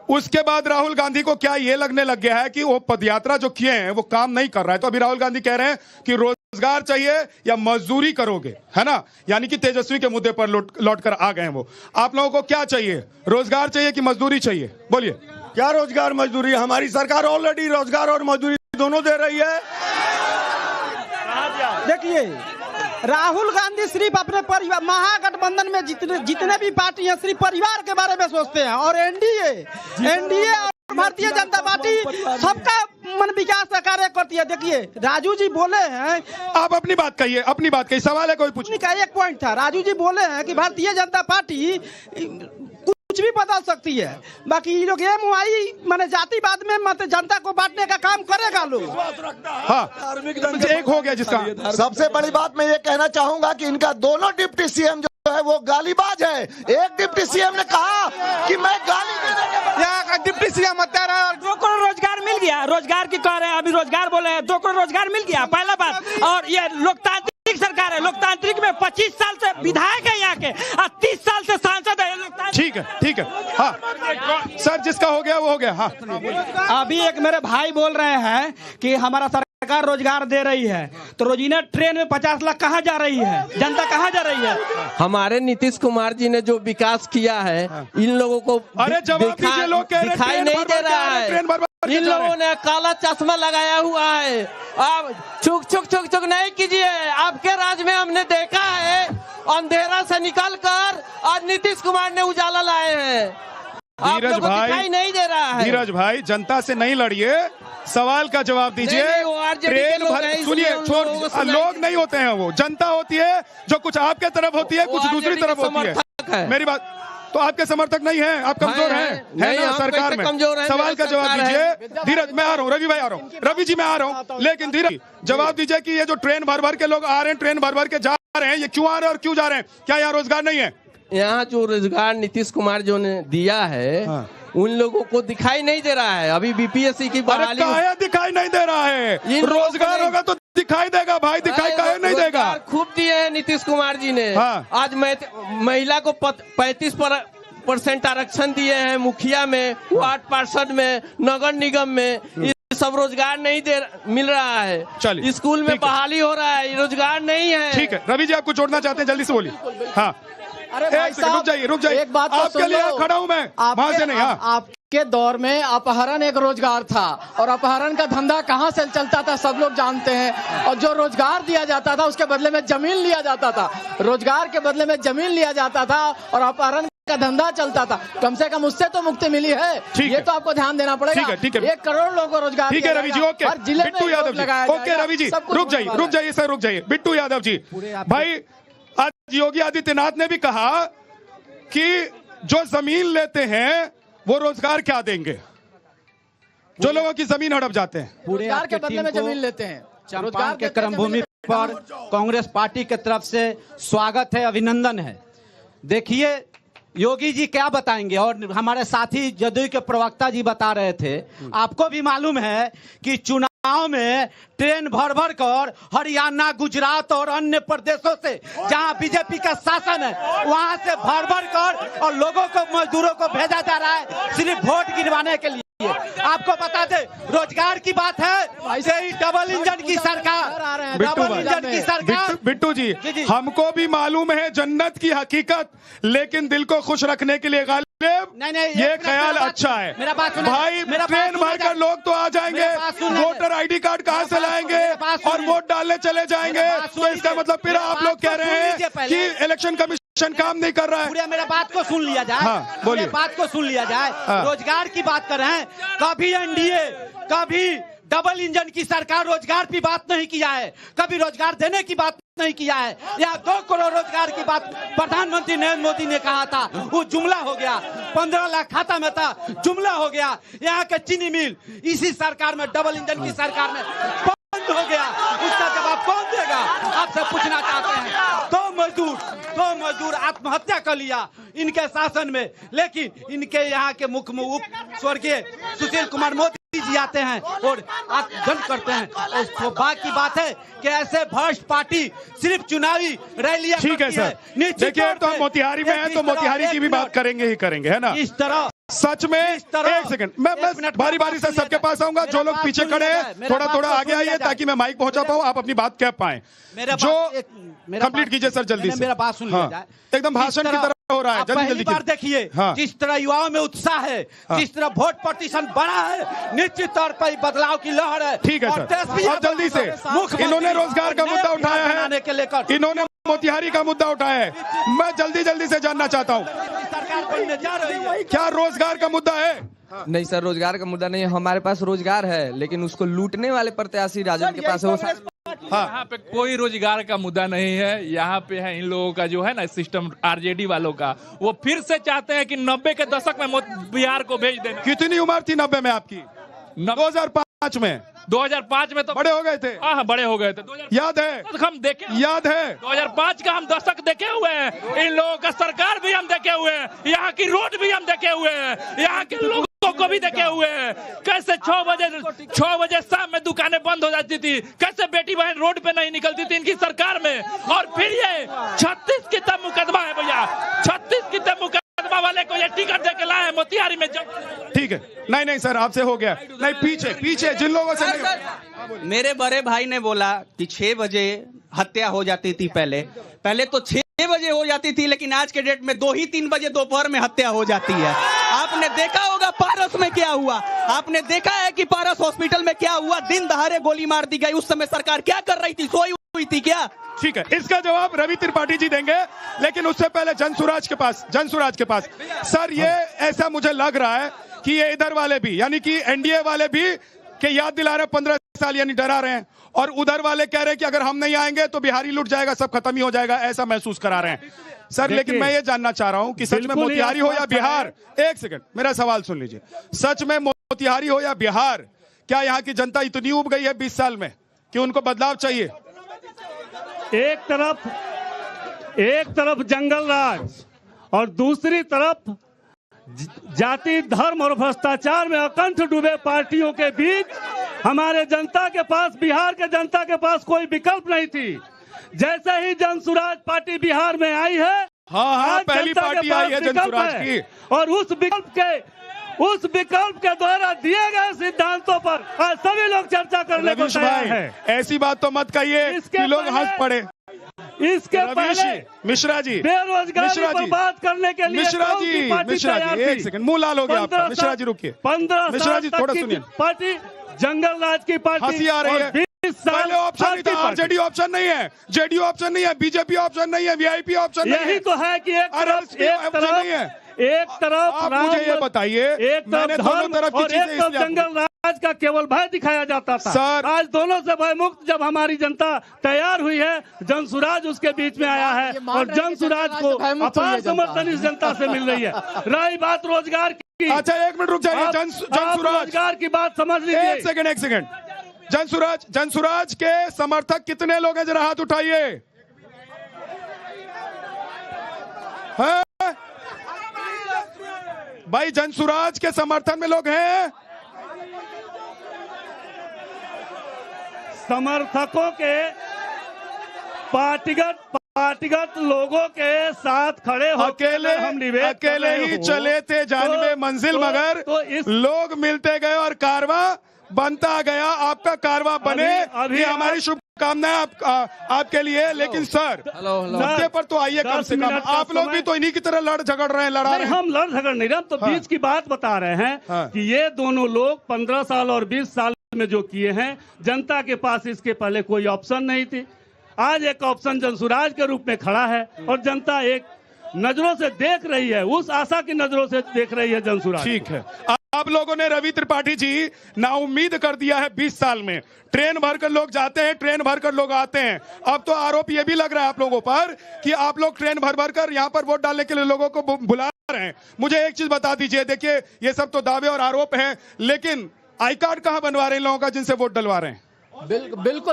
उसके बाद राहुल गांधी को क्या ये लगने लग गया है कि वो पदयात्रा जो किए हैं वो काम नहीं कर रहा है, तो अभी राहुल गांधी कह रहे हैं कि रोजगार चाहिए या मजदूरी करोगे, है ना? यानी कि तेजस्वी के मुद्दे पर लौट कर आ गए हैं वो। आप लोगों को क्या चाहिए, रोजगार चाहिए कि मजदूरी चाहिए? बोलिए। क्या रोजगार मजदूरी? हमारी सरकार ऑलरेडी रोजगार और मजदूरी दोनों दे रही है। देखिए, राहुल गांधी सिर्फ अपने परिवार, महागठबंधन में जितने भी पार्टी हैं सिर्फ परिवार के बारे में सोचते हैं। और एनडीए और भारतीय जनता पार्टी सबका मन विकास का कार्य करती है। देखिए, राजू जी बोले हैं, आप अपनी बात कहिए, सवाल है कोई पूछने का? एक पॉइंट था, राजू जी बोले हैं कि भारतीय जनता पार्टी कुछ भी बदल सकती है, बाकी ये लोग माने जातिवाद में मत जनता को बांटने का काम करेगा लोग। हाँ, एक हो गया जिसका। सबसे बड़ी बात मैं ये कहना चाहूंगा कि इनका दोनों डिप्टी सीएम जो है वो गालीबाज है। एक डिप्टी सीएम ने कहा कि मैं गाली देने के डिप्टी सीएम 2 करोड़ रोजगार मिल गया, रोजगार की कह रहे हैं, अभी रोजगार बोले हैं, 2 करोड़ रोजगार मिल गया, पहला बात। और ये लोकतांत्रिक सरकार है, लोकतांत्रिक में 25 साल से विधायक है यहाँ के और 30 साल से सांसद है। ठीक है, हाँ सर, जिसका हो गया वो हो गया। हाँ, अभी एक मेरे भाई बोल रहे हैं कि हमारा सरकार रोजगार दे रही है, तो रोजीना ट्रेन में 50 लाख कहाँ जा रही है, जनता कहाँ जा रही है? हमारे नीतीश कुमार जी ने जो विकास किया है, इन लोगों को दिखाई नहीं दे रहा है। इन लोगों ने काला चश्मा लगाया हुआ है। आप चुक नहीं कीजिए। आपके राज में हमने देखा है, अंधेरा से निकलकर आज नीतीश कुमार ने उजाला लाए हैं। धीरज भाई दिखाई नहीं दे रहा है। धीरज भाई, जनता से नहीं लड़िए, सवाल का जवाब दीजिए। ट्रेन भर, सुनिए, लोग नहीं होते हैं, वो जनता होती है जो कुछ आपके तरफ होती है, कुछ दूसरी तरफ होती है। मेरी बात, तो आपके समर्थक नहीं है, आप कमजोर हैं, है ना? सरकार में सवाल का जवाब दीजिए। धीरज, मैं आ रहा हूँ, रवि भाई आ रहा हूँ, रवि जी मैं आ रहा हूँ, लेकिन धीरज जवाब दीजिए कि ये जो ट्रेन भर भर के लोग आ रहे हैं, ट्रेन भर भर के जा रहे हैं, ये क्यों आ रहे हैं और क्यों जा रहे हैं? क्या यहाँ रोजगार नहीं है? यहाँ जो रोजगार नीतीश कुमार जो ने दिया है, हाँ, उन लोगों को दिखाई नहीं दे रहा है। अभी बीपीएससी की बहाली दिखाई नहीं दे रहा है। रोजगार होगा तो दिखाई देगा भाई, दिखाई काहे नहीं देगा? खूब दिए हैं नीतीश कुमार जी ने। हाँ। आज महिला को 35% आरक्षण दिए हैं, मुखिया में, वार्ड पार्षद में, नगर निगम में। सब रोजगार नहीं मिल रहा है। स्कूल में बहाली हो रहा है, रोजगार नहीं है। ठीक है, रवि जी आप कुछ जोड़ना चाहते हैं, जल्दी से बोलिए। हाँ, अरे भाई साहब, रुक जाइए, एक बात आपके लिए खड़ा हूं मैं, वहां से नहीं। आपके दौर में अपहरण एक रोजगार था, और अपहरण का धंधा कहाँ से चलता था सब लोग जानते हैं। और जो रोजगार दिया जाता था उसके बदले में जमीन लिया जाता था, रोजगार के बदले में जमीन लिया जाता था, और अपहरण का धंधा चलता था। कम से कम उससे तो मुक्ति मिली है, ये तो आपको ध्यान देना पड़ेगा। 1 करोड़ लोगों को रोजगार। ठीक है रवि जी, ओके। बिट्टू यादव जी, ओके रवि जी, रुक जाइए सर, रुक जाइए। बिट्टू यादव जी, भाई आज योगी आदित्यनाथ ने भी कहा कि जो जमीन लेते हैं वो रोजगार क्या देंगे, जो लोगों की जमीन हड़प जाते हैं, रोजगार के बदले में जमीन लेते हैं। चंपारण के कर्मभूमि पर कांग्रेस पार्टी की तरफ से स्वागत है, अभिनंदन है। देखिए, योगी जी क्या बताएंगे। और हमारे साथी जदयू के प्रवक्ता जी बता रहे थे, आपको भी मालूम है कि चुनाव में ट्रेन भर भर कर हरियाणा, गुजरात और अन्य प्रदेशों से जहां बीजेपी का शासन है वहां से भर भर कर और लोगों को, मजदूरों को भेजा जा रहा है सिर्फ वोट गिरवाने के लिए। आपको बता दे, रोजगार की बात है, डबल इंजन की सरकार, डबल इंजन की सरकार। बिट्टू जी, हमको भी मालूम है जन्नत की हकीकत, लेकिन दिल को खुश रखने के लिए नहीं, ये ख्याल अच्छा है। मेरा बात सुनो, भाई ट्रेन भरकर लोग तो आ जाएंगे, वोटर आईडी कार्ड कहाँ से लाएंगे और वोट डालने चले जाएंगे, तो इसका मतलब फिर आप लोग कह रहे हैं कि इलेक्शन कमीशन काम नहीं कर रहा है। मेरा बात को सुन लिया जाए। हाँ, बोलिए। बात को सुन लिया जाए। रोजगार की बात कर रहे हैं, कभी एनडीए, कभी डबल इंजन की सरकार रोजगार की बात नहीं किया है, कभी रोजगार देने की बात नहीं किया है। यहाँ 2 करोड़ रोजगार की बात प्रधानमंत्री नरेंद्र मोदी ने कहा था, वो जुमला हो गया। 15 लाख खाता में था, जुमला हो गया। यहाँ के चीनी मिल इसी सरकार में, डबल इंजन की सरकार में बंद हो गया। उसका जवाब कौन देगा, आपसे पूछना चाहते हैं। 2 मजदूर आत्महत्या कर लिया इनके शासन में, लेकिन इनके यहाँ के मुख्य उप स्वर्गीय सुशील कुमार मोदी जी आते हैं और दंड करते हैं। और सौभाग्य की बात है कि ऐसे भ्रष्ट पार्टी सिर्फ चुनावी रैलियां ठीक है सर, देखिए तो हम मोतिहारी में हैं तो मोतिहारी की भी बात करेंगे ही करेंगे, है ना। इस तरह सच में एक सेकंड, मैं बारी बारी से सबके पास आऊंगा। जो लोग पीछे खड़े हैं थोड़ा थोड़ा आगे आइए ताकि मैं माइक पहुंचा पाऊं, आप अपनी बात कह पाए। जो कंप्लीट कीजिए सर जल्दी से। मेरा बात सुन लिया जाए। एकदम भाषण की तरह हो रहा है, जल्दी जल्दी देखिए। जिस तरह युवाओं में उत्साह है, जिस तरह वोट प्रतिशत बढ़ा है, निश्चित तौर पर बदलाव की लहर है। ठीक है सर, और जल्दी से इन्होंने रोजगार का मुद्दा उठाया है, इन्होंने मोतिहारी का मुद्दा उठाया है। मैं जल्दी से जानना चाहता हूँ, सरकार बनने जा रही है, क्या रोजगार का मुद्दा है? नहीं सर, रोजगार का मुद्दा नहीं है। हमारे पास रोजगार है, लेकिन उसको लूटने वाले प्रत्याशी राजन के पास है। यहाँ पे कोई रोजगार का मुद्दा नहीं है। यहाँ पे है इन लोगों का जो है ना सिस्टम, आरजेडी वालों का, वो फिर से चाहते हैं कि 90 के दशक में बिहार को भेज देना। कितनी उम्र थी 90 में आपकी? 2005 में? 2005 में तो बड़े हो गए थे। हाँ, बड़े हो गए थे। याद है, हम देखे, याद है 2005 का हम दशक देखे हुए हैं। इन लोगों का सरकार भी हम देखे हुए हैं, यहाँ की रोड भी हम देखे हुए हैं, यहाँ के लोगों को भी देखे हुए हैं। कैसे 6 बजे शाम में दुकानें बंद हो जाती थी, कैसे बेटी बहन रोड पे नहीं निकलती थी इनकी सरकार में। और फिर ये 36 की तब मुकदमा है भैया, 36 की तब मुकदमा वाले को ये टिकट दे के लाए मोतिहारी में। ठीक है, नहीं सर आपसे हो गया। नहीं, पीछे जिन लोगों से नहीं। मेरे बड़े भाई ने बोला कि 6 बजे हत्या हो जाती थी। पहले तो 6 बजे हो जाती थी, लेकिन आज के डेट में 2 ही 3 बजे दोपहर में हत्या हो जाती है। आपने देखा होगा पारस में क्या हुआ, आपने देखा है कि पारस हॉस्पिटल में क्या हुआ। दिन दहाड़े गोली मार दी गई। उस समय सरकार क्या कर रही थी, सोई हुई थी क्या? ठीक है, इसका जवाब रवि त्रिपाठी जी देंगे, लेकिन उससे पहले जनसुराज के पास सर, ये ऐसा मुझे लग रहा है कि ये इधर वाले भी, यानी कि एनडीए वाले भी कि याद दिला रहे 15 साल, यानी डरा रहे हैं, और उधर वाले कह रहे हैं कि अगर हम नहीं आएंगे तो बिहारी लुट जाएगा, सब खत्म ही हो जाएगा, ऐसा महसूस करा रहे हैं सर। लेकिन मैं ये जानना चाह रहा हूं कि सच में मोतिहारी हो या बिहार, एक सेकंड मेरा सवाल सुन लीजिए, सच में मोतिहारी हो या बिहार, क्या यहाँ की जनता इतनी उब गई है 20 साल में कि उनको बदलाव चाहिए? एक तरफ जंगल राज और दूसरी तरफ जाति, धर्म और भ्रष्टाचार में अकंठ डूबे पार्टियों के बीच हमारे जनता के पास, बिहार के जनता के पास कोई विकल्प नहीं थी। जैसे ही जनसुराज पार्टी बिहार में आई है, हाँ, पहली पार्टी आई है जनसुराज की, और उस विकल्प के द्वारा दिए गए सिद्धांतों पर आज सभी लोग चर्चा करने को तैयार है। ऐसी बात तो मत कहिए कि लोग हंस पड़े। इसके पहले मिश्रा जी बेरोजगारी पर बात करने के लिए मिश्रा जी एक सेकंड, मुंह लाल हो गया आपका। मिश्रा जी रुकिए, 15 मिश्रा जी थोड़ा सुनिए। पार्टी जंगल राज की पार्टी, हंसी आ रही है। 20 साल पहले ऑप्शन नहीं था, आरजेडी ऑप्शन नहीं है, जेडीयू ऑप्शन नहीं है, बीजेपी ऑप्शन नहीं है, वीआईपी ऑप्शन नहीं है। यही तो है कि एक तरफ आप मुझे ये बताइए, मैंने दोनों तरफ की चीजें जंगल राज का केवल भय दिखाया जाता था सर। आज दोनों से भय मुक्त जब हमारी जनता तैयार हुई है, जनसुराज उसके बीच में आया है और जनसुराज को अपार समर्थन इस जनता से मिल रही है। रही बात रोजगार की, अच्छा 1 मिनट रुक जाइए, जनसुराज रोजगार की बात समझ लीजिए। एक सेकंड, जनसुराज के समर्थक कितने लोग हैं, जरा हाथ उठाइए। भाई जनसुराज के समर्थन में लोग हैं। समर्थकों के पार्टीगत लोगों के साथ खड़े होकर हम निवेदन अकेले ही चले थे जानवे मंजिल, मगर लोग मिलते गए और कारवां बनता गया। आपका कारवां बने, ये हमारी शुभकामनाएं आपके लिए। लेकिन सर, मुद्दे पर तो आइए कम से कम। आप लोग भी तो इन्हीं की तरह लड़ झगड़ रहे हैं, लड़ा रहे हैं। हम लड़ झगड़ नहीं रहे, हम तो बीच की बात बता रहे हैं कि ये दोनों लोग 15 साल और 20 साल में जो किए हैं, जनता के पास इसके पहले कोई ऑप्शन नहीं थी। आज एक ऑप्शन जनसुराज के रूप में खड़ा है और जनता एक नजरों से देख रही है, उस आशा की नजरों से देख रही है जनसुराज। ठीक है, आप लोगों ने रवि त्रिपाठी जी नाउम्मीद कर दिया है। 20 साल में ट्रेन भरकर लोग जाते हैं, ट्रेन भरकर लोग आते हैं। अब तो आरोप ये भी लग रहा है आप लोगों पर कि आप लोग ट्रेन भर कर यहाँ पर वोट डालने के लिए लोगों को बुला रहे हैं। मुझे एक चीज बता दीजिए, देखिए ये सब तो दावे और आरोप हैं, लेकिन आई कार्ड कहाँ बनवा रहे हैं लोगों का जिनसे वोट डलवा रहे हैं?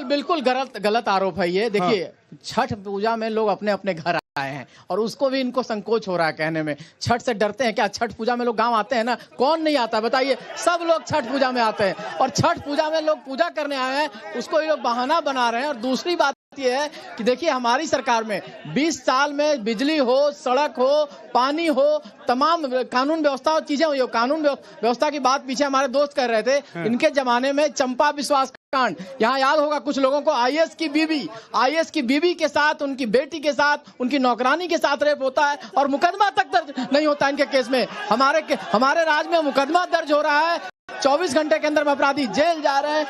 बिल्कुल गलत आरोप है ये। देखिए, छठ पूजा में लोग अपने अपने घर आए हैं और उसको भी इनको संकोच हो रहा है कहने में। छठ से डरते हैं क्या? छठ पूजा में लोग गांव आते हैं ना, कौन नहीं आता बताइए? सब लोग छठ पूजा में आते हैं और छठ पूजा में लोग पूजा करने आए हैं, उसको ये लोग बहाना बना रहे हैं। और दूसरी बात ये है कि देखिए, हमारी सरकार में 20 साल में बिजली हो, सड़क हो, पानी हो, तमाम कानून व्यवस्था और चीजें हुई। कानून व्यवस्था की बात पीछे हमारे दोस्त कर रहे थे, इनके जमाने में चंपा विश्वास कांड, यहाँ याद होगा कुछ लोगों को, आईएएस की बीवी के साथ, उनकी बेटी के साथ, उनकी नौकरानी के साथ रेप होता है और मुकदमा तक दर्ज नहीं होता इनके केस में। हमारे राज्य में मुकदमा दर्ज हो रहा है, 24 घंटे के अंदर अपराधी जेल जा रहे हैं।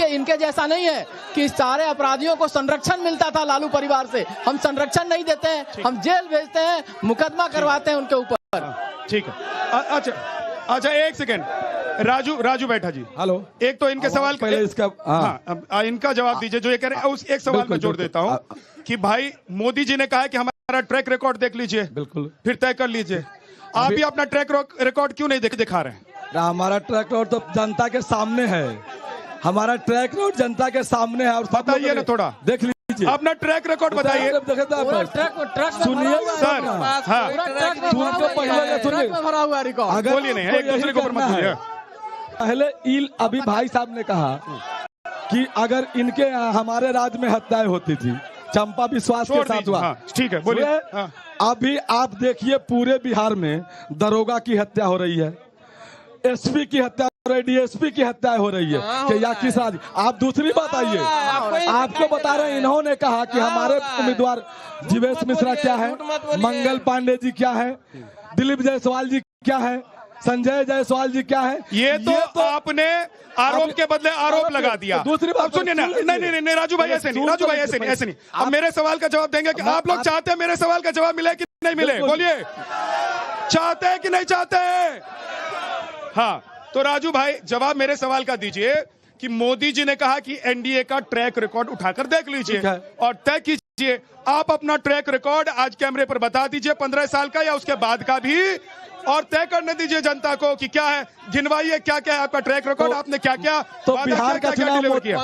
इनके जैसा नहीं है कि सारे अपराधियों को संरक्षण मिलता था लालू परिवार से। हम संरक्षण नहीं देते हैं, हम जेल भेजते हैं, मुकदमा करवाते हैं उनके ऊपर। ठीक है, अच्छा एक सेकेंड, राजू बैठा जी। हेलो, एक तो इनके सवाल पहले इसका इनका जवाब दीजिए जो ये कह रहे हैं। उस एक सवाल में जोड़ देता हूँ कि भाई मोदी जी ने कहा कि हमारा ट्रैक रिकॉर्ड देख लीजिए, बिल्कुल, फिर तय कर लीजिए। आप भी अपना ट्रैक रिकॉर्ड क्यों नहीं दिखा रहे हैं? हमारा ट्रैक रिकॉर्ड तो जनता के सामने है, हमारा ट्रैक रिकॉर्ड जनता के सामने है। और बताइए ना, थोड़ा देख लीजिए अपना ट्रैक रिकॉर्ड बताइए। सुनिए सर, बोलिए नहीं, एक दूसरे के ऊपर मत बोलिए। पहले अभी भाई साहब ने कहा कि अगर इनके यहाँ हमारे राज्य में हत्याएं होती थी, चंपा विश्वास के साथ हुआ। ठीक है, बोलिए। अभी आप देखिए पूरे बिहार में दरोगा की हत्या हो रही है, एसपी की हत्या हो रही है, डीएसपी की हत्या हो रही है कि या किस राज्य? आप दूसरी बात आइए, आपको बता रहे हैं, इन्होंने कहा कि हमारे उम्मीदवार जीवेश मिश्रा क्या है, मंगल पांडे जी क्या है, दिलीप जायसवाल जी क्या है, संजय जायसवाल जी क्या है। ये तो आपने आरोप के बदले आरोप लगा दिया। दूसरी बात सुनिए ना, नहीं राजू भाई ऐसे नहीं। अब मेरे सवाल का जवाब देंगे कि आप लोग चाहते हैं मेरे सवाल का जवाब मिले कि नहीं मिले? बोलिए, चाहते हैं कि नहीं चाहते हैं? हाँ, तो राजू भाई जवाब मेरे सवाल का दीजिए कि मोदी जी ने कहा कि एनडीए का ट्रैक रिकॉर्ड उठाकर देख लीजिए और तय कीजिए। आप अपना ट्रैक रिकॉर्ड आज कैमरे पर बता दीजिए, 15 साल का या उसके बाद का भी, और तय करने दीजिए जनता को कि क्या है, गिनवाइए क्या क्या है आपका ट्रैक रिकॉर्ड, आपने क्या क्या। तो बिहार का चुनाव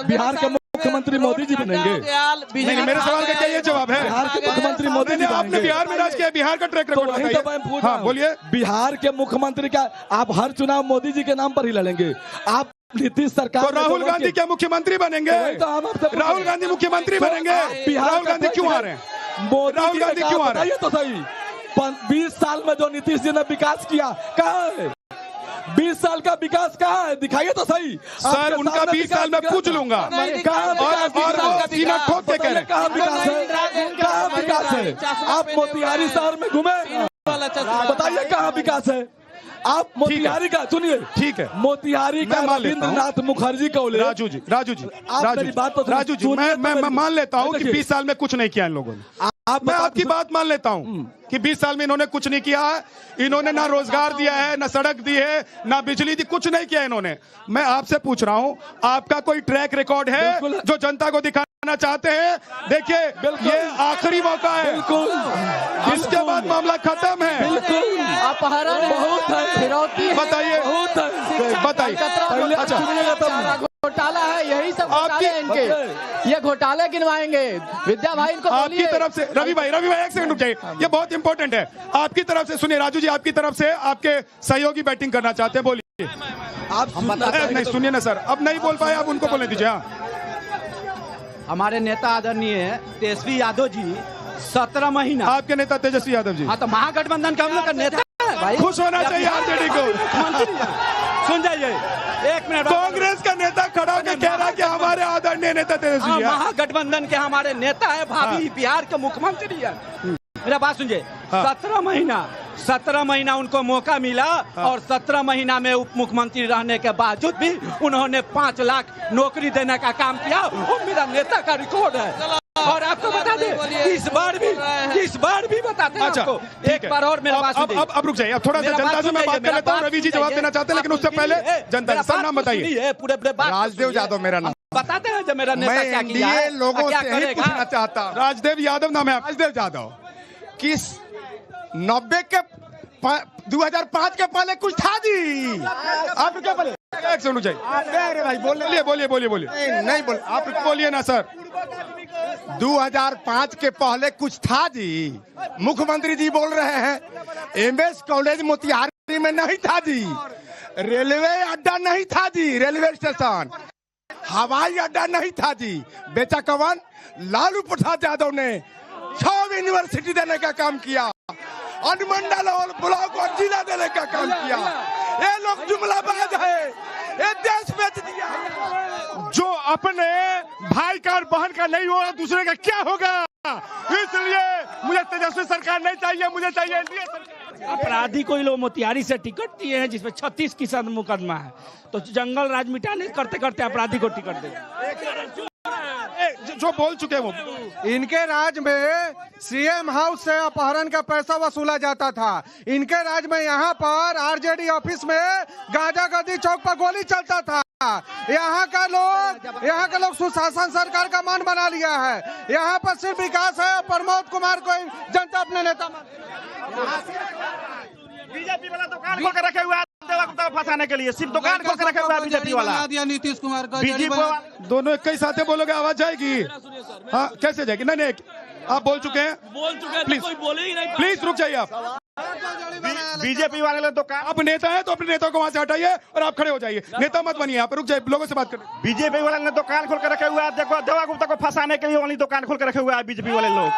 बिहार के मुख्यमंत्री मोदी जी बनेंगे? नहीं, मेरे सवाल का क्या ये जवाब है? बिहार के मुख्यमंत्री मोदी जी आपने बिहार में राज किया, बिहार का ट्रैक रिकॉर्ड बताइए। हाँ, बोलिए। बिहार के मुख्यमंत्री का आप हर चुनाव मोदी जी के नाम पर ही लड़ेंगे? आप नीतीश सरकार तो राहुल गांधी क्या मुख्यमंत्री बनेंगे? राहुल गांधी मुख्यमंत्री बनेंगे? राहुल गांधी क्यों आ रहे हैं? राहुल गांधी क्यों आ रहे हैं? तो सही, 20 साल में जो नीतीश जी ने विकास किया कहाँ है? 20 साल का विकास कहाँ है? दिखाइए तो सही सर। उनका 20 साल में पूछ लूंगा और सीना ठोक के कह रहे हैं कहाँ विकास है? कहाँ विकास है? आप मोतिहारी शहर में घूमे, बताइए कहाँ विकास है? आप मोतिहारी का सुनिए, ठीक है, मोतिहारी का रविंद्रनाथ मुखर्जी कॉलेज। राजू जी मैं मान लेता हूँ कि 20 साल में कुछ नहीं किया इन लोगों ने। मैं आपकी बात मान लेता हूं कि 20 साल में इन्होंने कुछ नहीं किया है। इन्होंने ना रोजगार दिया है, ना सड़क दी है, ना बिजली दी, कुछ नहीं किया इन्होंने। मैं आपसे पूछ रहा हूं, आपका कोई ट्रैक रिकॉर्ड है जो जनता को दिखाना चाहते हैं? देखिए, ये आखिरी मौका है, इसके बाद मामला खत्म है। बताइए घोटाला है, यही सब घोटाले इनके। ये घोटाले गिनवाएंगे। विद्या भाई इनको आपकी तरफ से रवि भाई एक सेकंड रुक जाइए, ये बहुत इंपॉर्टेंट है। आपकी तरफ से सुनिए, राजू जी आपकी तरफ से आपके सहयोगी बैटिंग करना चाहते हैं, बोलिए। आप नहीं सुनिए ना सर, अब नहीं बोल पाए, आप उनको बोलने दीजिए। हाँ, हमारे नेता आदरणीय तेजस्वी यादव जी 17 महीना, आपके नेता तेजस्वी यादव जी, हाँ तो महागठबंधन का हम लोग का नेता है भाई, खुश होना चाहिए आरजेडी को। सुन जाइए एक मिनट, कांग्रेस का नेता खड़ा होकर कह रहा कि हमारे आदरणीय नेता तेजस्वी है। महागठबंधन के हमारे नेता है, भाभी बिहार के मुख्यमंत्री है। मेरा बात सुनिए, 17 महीना उनको मौका मिला और 17 महीना में उप मुख्यमंत्री रहने के बावजूद भी उन्होंने 5 लाख नौकरी देने का काम किया। वो मेरा नेता का रिकॉर्ड है। और आपको बता दें इस बार भी बताते हैं आपको। एक बार और मेरा बात सुनिए। अब रुक जाइए, अब थोड़ा सा जनता से मैं बात कर लेता हूँ। रवि जी जवाब देना चाहते हैं, लेकिन उससे पहले जनता सर नाम बताइए। पूरे राजदेव यादव मेरा नाम, बताते हैं जब मेरा नेता क्या किया है, लोगों क्या से यही करेगा। पूछना चाहता हूं। राजदेव यादव नाम है, राजदेव यादव। किस 90 के 2005 के पहले कुछ था जी? आप क्या बोले? एक सेकंड चाहिए भाई बोलिए। नहीं बोल, आप बोलिए ना सर। 2005 के पहले कुछ था जी? मुख्यमंत्री जी बोल रहे हैं एमएस कॉलेज मोतिहारी में नहीं था जी, रेलवे अड्डा नहीं था जी, रेलवे स्टेशन, हवाई अड्डा नहीं था जी। बेचा कवन? लालू प्रसाद यादव ने 6 यूनिवर्सिटी देने का काम किया, अनुमंडल और ब्लॉक और जिला देने का काम किया। ये लोग जुमलाबाज है, ये देश बेच दिया। जो अपने भाई का और बहन का नहीं होगा, दूसरे का क्या होगा? इसलिए मुझे तेजस्वी सरकार नहीं चाहिए, मुझे चाहिए एनडीए सरकार। अपराधी को लोग मोतिहारी से टिकट दिए हैं जिसमें 36 की मुकदमा है, तो जंगल राज मिटाने करते करते अपराधी को टिकट दे। जो बोल चुके हैं वो, इनके राज में सीएम हाउस से अपहरण का पैसा वसूला जाता था। इनके राज में यहाँ पर आरजेडी ऑफिस में गांजा गद्दी चौक पर गोली चलता था। यहाँ का लोग सुशासन सरकार का मान बना लिया है। यहाँ पर सिर्फ विकास है। प्रमोद कुमार को जनता अपने नेता बीजेपी वाला दुकान खोल कर रखे हुए फंसाने के लिए, सिर्फ दुकान खोल कर रखे हुआ बीजेपी वाला दिया नीतीश कुमार का। बीजेपी दोनों एक ही साथ बोलोगे आवाज जाएगी? हाँ कैसे जाएगी? नहीं आप बोल चुके हैं, प्लीज कोई बोले ही नहीं। प्लीज रुक जाइए आप। बीजेपी वाले दुकान, आप नेता है तो अपने नेता को वहां से हटाइए और आप खड़े हो जाइए। नेता मत बनिए, आप रुक जाइए, लोगों से बात करें। बीजेपी वाले ने दुकान खोल कर रखे हुआ है। देखो देवा गुप्ता को फंसाने के लिए वाली दुकान खोल कर रखे हुआ है बीजेपी वाले लोग।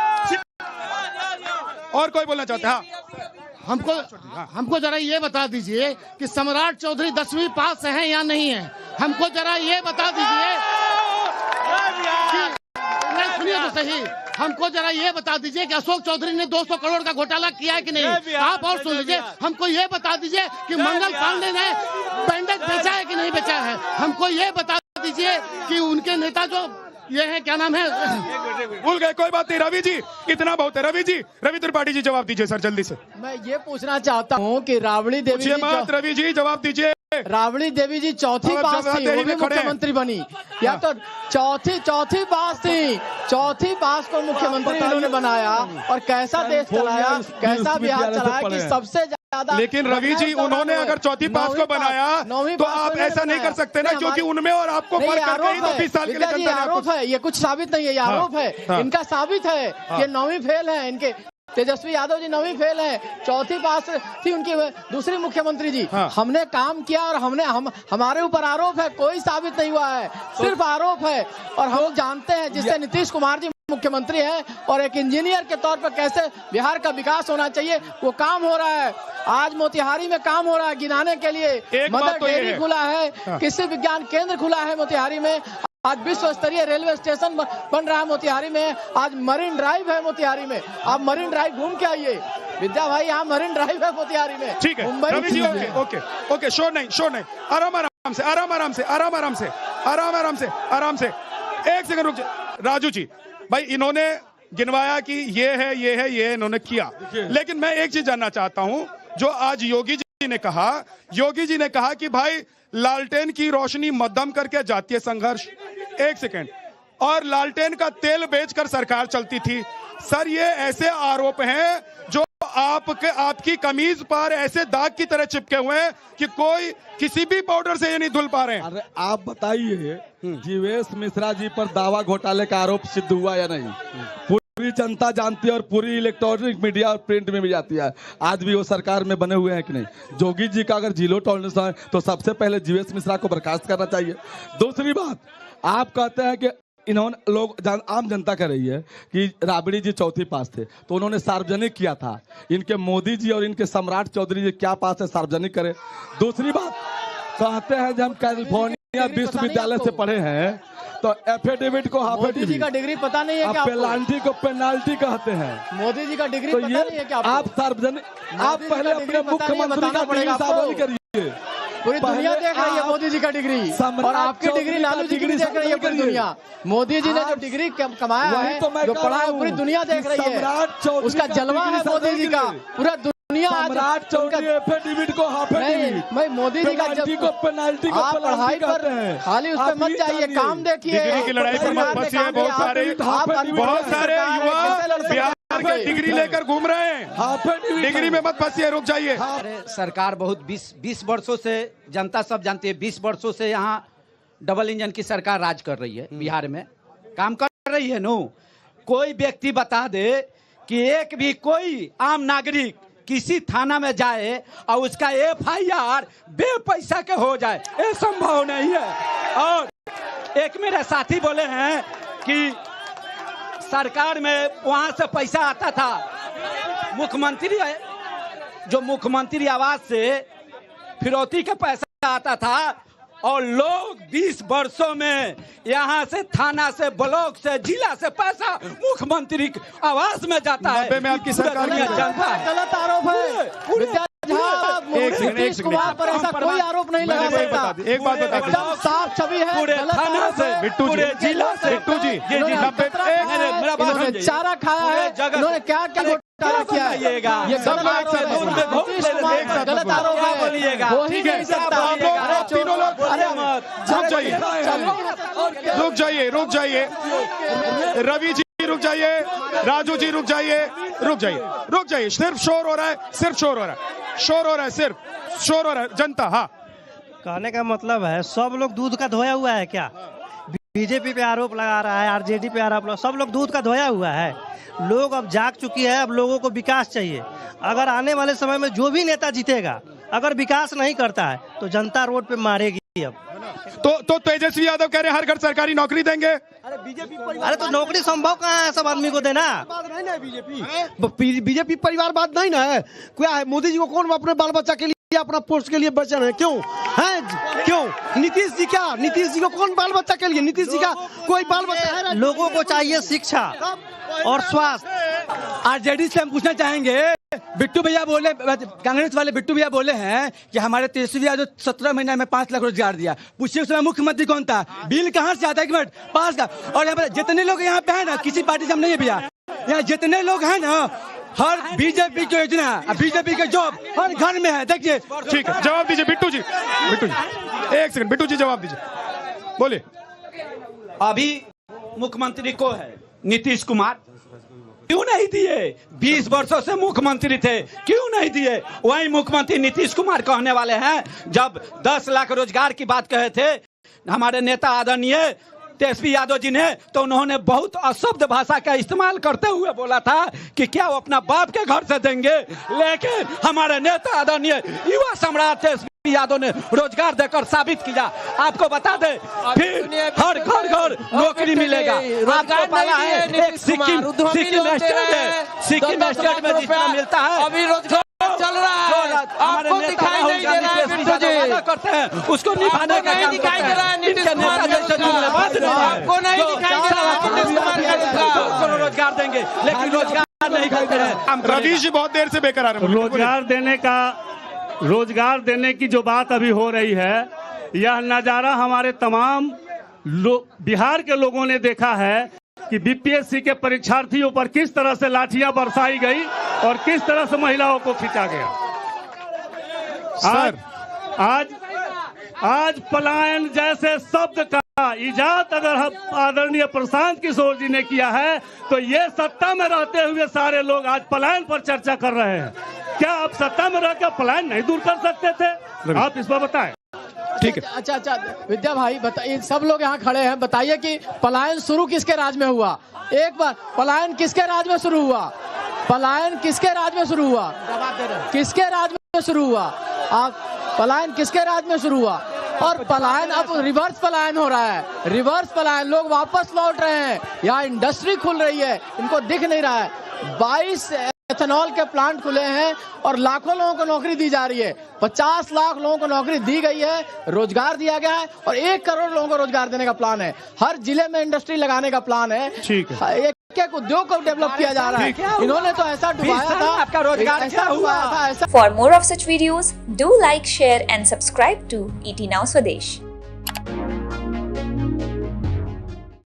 और कोई बोलना चाहते हैं? हमको जरा ये बता दीजिए कि सम्राट चौधरी 10वीं पास है या नहीं है? हमको जरा ये बता दीजिए। नहीं सुनिए तो सही, हमको जरा ये बता दीजिए कि अशोक चौधरी ने 200 करोड़ का घोटाला किया है कि नहीं? आप और सुन लीजिए, हमको ये बता दीजिए कि मंगल पांडे ने बैंडेज बेचा है कि नहीं बेचा है? हमको ये बता दीजिए कि उनके नेता जो ये है, क्या नाम है, भूल गए, कोई बात नहीं। रवि जी इतना बहुत है। रवि त्रिपाठी जी जवाब दीजिए सर जल्दी से। मैं ये पूछना चाहता हूँ कि राबड़ी देवी जी, रवि जी जवाब दीजिए। राबड़ी देवी जी चौथी पास थी, वो भी मुख्यमंत्री बनी, या तो चौथी पास थी, चौथी पास को मुख्यमंत्री इन्होंने बनाया और कैसा देश चलाया, कैसा बिहार चलाया कि सबसे ज्यादा। लेकिन रवि जी उन्होंने अगर चौथी पास को बनाया तो आप ऐसा नहीं कर सकते ना, क्योंकि उनमें और आपको फर्क करके ही तो 20 साल के लिए जनता ने आरोप है, ये कुछ साबित नहीं है, ये आरोप है इनका, साबित है कि 9वीं फेल है इनके। तेजस्वी यादव जी 9वीं फेल है, चौथी पास थी उनकी दूसरी मुख्यमंत्री जी। हमने काम किया और हमारे ऊपर आरोप है, कोई साबित नहीं हुआ है, सिर्फ आरोप है। और हम जानते हैं जिससे नीतीश कुमार जी मुख्यमंत्री है और एक इंजीनियर के तौर पर कैसे बिहार का विकास होना चाहिए वो काम हो रहा है। आज मोतिहारी में काम हो रहा है गिनाने के लिए, मदर डेयरी खुला है, कृषि विज्ञान केंद्र खुला है मोतिहारी में, आज विश्व स्तरीय रेलवे स्टेशन बन रहा है मोतिहारी में, आज मरीन ड्राइव है मोतिहारी में, आप मरीन ड्राइव घूम के आइए। विद्या भाई यहाँ मरीन ड्राइव है मोतिहारी में। ठीक है रवि जी, ओके, शोर नहीं, आराम से। एक सेकंड रुक जाए राजू जी। भाई इन्होंने गिनवाया कि ये है इन्होंने किया, लेकिन मैं एक चीज जानना चाहता हूं, जो आज योगी जी ने कहा कि भाई लालटेन की रोशनी मध्यम करके जातीय संघर्ष, एक सेकेंड, और लालटेन का तेल बेचकर सरकार चलती थी। सर ये ऐसे आरोप हैं जो आपकी कमीज पर ऐसे दाग की तरह चिपके हुए हैं कि कोई किसी भी पाउडर से ये नहीं धुल पा रहे हैं। अरे आप बताइए, जीवेश मिश्रा जी पर दावा घोटाले का आरोप सिद्ध हुआ या नहीं? पूरी जनता जानती है और पूरी इलेक्ट्रॉनिक मीडिया और प्रिंट में भी जाती है। आज भी वो सरकार में बने हुए हैं कि नहीं? जोगी जी का अगर जीरो टॉलरेंस है तो सबसे पहले जीवेश मिश्रा को बर्खास्त करना चाहिए। दूसरी बात, आप कहते हैं कि इन्होंने आम जनता कह रही है कि राबड़ी जी चौथी पास थे, तो उन्होंने सार्वजनिक किया था। इनके मोदी जी और इनके सम्राट चौधरी जी क्या पास है, सार्वजनिक करें। दूसरी बात, कहते हैं जब हम कैलिफोर्निया विश्वविद्यालय से पढ़े हैं तो एफिडेविट को मोदी जी का डिग्री पता नहीं है क्या? पेनाल्टी को पेनाल्टी कहते हैं। मोदी जी का डिग्री तो पता नहीं है क्या? आप सार्वजनिक, आप पहले अपने मुख्यमंत्री का डिग्री सार्वजनिक करिए। पूरी दुनिया देख रही है मोदी जी का डिग्री, और आपकी डिग्री लालू जी की भी देख रही है पूरी दुनिया। मोदी जी ने जो डिग्री कमाया है, जो पढ़ा है, पूरी दुनिया देख रही है। उसका जलवा है मोदी जी का, पूरा दुनिया। सम्राट चौधरी एफिडेविट को नहीं, मोदी जी का पेनाल्टी को आप पढ़ाई पर खाली उस पर मत जाइए, काम देखिए। डिग्री की लड़ाई पर मत फंसिए। बहुत सारे युवा बिहार के डिग्री लेकर घूम रहे हैं। डिग्री में मत फंसिए, रुक जाइए। सरकार बहुत 20 वर्षों से, जनता सब जानती है, 20 वर्षों से यहाँ डबल इंजन की सरकार राज कर रही है। बिहार में काम कर रही है नो। कोई व्यक्ति बता दे कि एक भी कोई आम नागरिक किसी थाना में जाए और उसका FIR बेपैसा के हो जाए, ये संभव नहीं है। और एक मेरे साथी बोले हैं कि सरकार में वहां से पैसा आता था, मुख्यमंत्री आवास से फिरौती का पैसा आता था, और लोग 20 वर्षों में यहाँ से थाना से ब्लॉक से जिला से पैसा मुख्यमंत्री आवास में जाता है। में आपकी सरकार गलत आरोप है। नीतीश कुमार पर ऐसा कोई आरोप नहीं लगा सकता। एक बात बता, एकदम साफ छवि है। पूरे थाना से, बिट्टू जी, जिला से, बिट्टू जी, इन्होंने चारा खाया है, इन्होंने क्या क्या घोटाला किया है, ये गलत आरोप है। नीतीश कुमार का गलत आरोप है, हो ही नहीं सकता। तीनों लोग रुक जाइए, रवि जी रुक जाइए, राजू जी रुक जाइए। सिर्फ शोर हो रहा है, सिर्फ जनता। हाँ, कहने का मतलब है सब लोग दूध का धोया हुआ है क्या? बीजेपी पे आरोप लगा रहा है, आरजेडी पे आरोप लगा, सब लोग दूध का धोया हुआ है। लोग अब जाग चुकी है, अब लोगों को विकास चाहिए। अगर आने वाले समय में जो भी नेता जीतेगा, अगर विकास नहीं करता है तो जनता रोड पे मारेगी। अब तो तेजस्वी यादव कह रहे हैं हर घर सरकारी नौकरी देंगे। अरे तो नौकरी संभव कहाँ है सब आदमी को देना? बीजेपी परिवारवाद नहीं ना है। क्या है, मोदी जी को कौन अपने बाल बच्चा के लिए, अपना पोस्ट के लिए वचन है? क्यों है? क्यों? नीतीश जी को कौन बाल बच्चा के लिए? नीतीश जी का कोई बाल बच्चा है? लोगों को चाहिए शिक्षा और स्वास्थ्य। आरजेडी से हम पूछना चाहेंगे, बिट्टू भैया बोले, कांग्रेस वाले बिट्टू भैया बोले हैं कि हमारे तेजस्वी यादव 17 महीने में 5 लाख रोजगार दिया। पूछिए उस समय मुख्यमंत्री कौन था? बिल कहाँ से आता है? 1 मिनट, पास का। और यहाँ पर जितने लोग यहाँ पे है ना, किसी पार्टी से हम नहीं है भैया, यहाँ जितने लोग हैं ना, हर बीजेपी की योजना, बीजेपी के जॉब हर घर में है। देखिए, ठीक है, जवाब दीजिए बिट्टू जी। एक सेकंड, बिट्टू जी जवाब दीजिए, बोले। अभी मुख्यमंत्री को है नीतीश कुमार, क्यों नहीं दिए? 20 वर्षों से मुख्यमंत्री थे, क्यों नहीं दिए? वही मुख्यमंत्री नीतीश कुमार कहने वाले हैं, जब 10 लाख रोजगार की बात कहे थे हमारे नेता आदरणीय तेजस्वी यादव जी ने, तो उन्होंने बहुत अशब्द भाषा का इस्तेमाल करते हुए बोला था कि क्या वो अपना बाप के घर से देंगे। लेकिन हमारे नेता आदरणीय युवा सम्राट तेजस्वी यादव ने रोजगार देकर साबित किया। आपको बता दे, फिर हर घर नौकरी मिलेगा। आपको पता है एक सिक्किम स्टेट में जितना मिलता है, अभी रोजगार चल रहा है, आपको दिखाई नहीं दे रहा है। करते हैं उसको निभाने का काम दिखाई दे रहा है। नीतीश कुमार आपको नहीं दिखाई दे रहा है। रोजगार देंगे लेकिन रोजगार नहीं करते हैं। रवि जी बहुत देर से बेकरार हैं। रोजगार देने की जो बात अभी हो रही है, यह नजारा हमारे तमाम बिहार के लोगों ने देखा है कि बीपीएससी के परीक्षार्थियों पर किस तरह से लाठियां बरसाई गई और किस तरह से महिलाओं को खींचा गया। आज पलायन जैसे शब्द का इजाद अगर हम आदरणीय प्रशांत किशोर जी ने किया है तो ये सत्ता में रहते हुए सारे लोग आज पलायन पर चर्चा कर रहे हैं। क्या आप सत्ता में रहकर पलायन नहीं दूर कर सकते थे? आप इस पर बताएं। ठीक है। अच्छा विद्या भाई बताइए, सब लोग यहाँ खड़े हैं, बताइए कि पलायन शुरू किसके राज में हुआ? एक बार पलायन किसके राज में शुरू हुआ? पलायन किसके राज में शुरू हुआ? किसके राज में शुरू हुआ? आप पलायन किसके राज में शुरू हुआ? और पलायन अब रिवर्स पलायन हो रहा है, रिवर्स पलायन, लोग वापस लौट रहे हैं। यहाँ इंडस्ट्री खुल रही है, इनको दिख नहीं रहा है। 22 एथेनॉल के प्लांट खुले हैं और लाखों लोगों को नौकरी दी जा रही है। 50 लाख लोगों को नौकरी दी गई है, रोजगार दिया गया है और 1 करोड़ लोगों को रोजगार देने का प्लान है। हर जिले में इंडस्ट्री लगाने का प्लान है। ठीक है। एक उद्योग को डेवलप किया जा रहा है। इन्होंने तो ऐसा डुबाया था, आपका रोजगार क्या हुआ था? For more of such videos, do like, share and subscribe to ET Now Swadesh.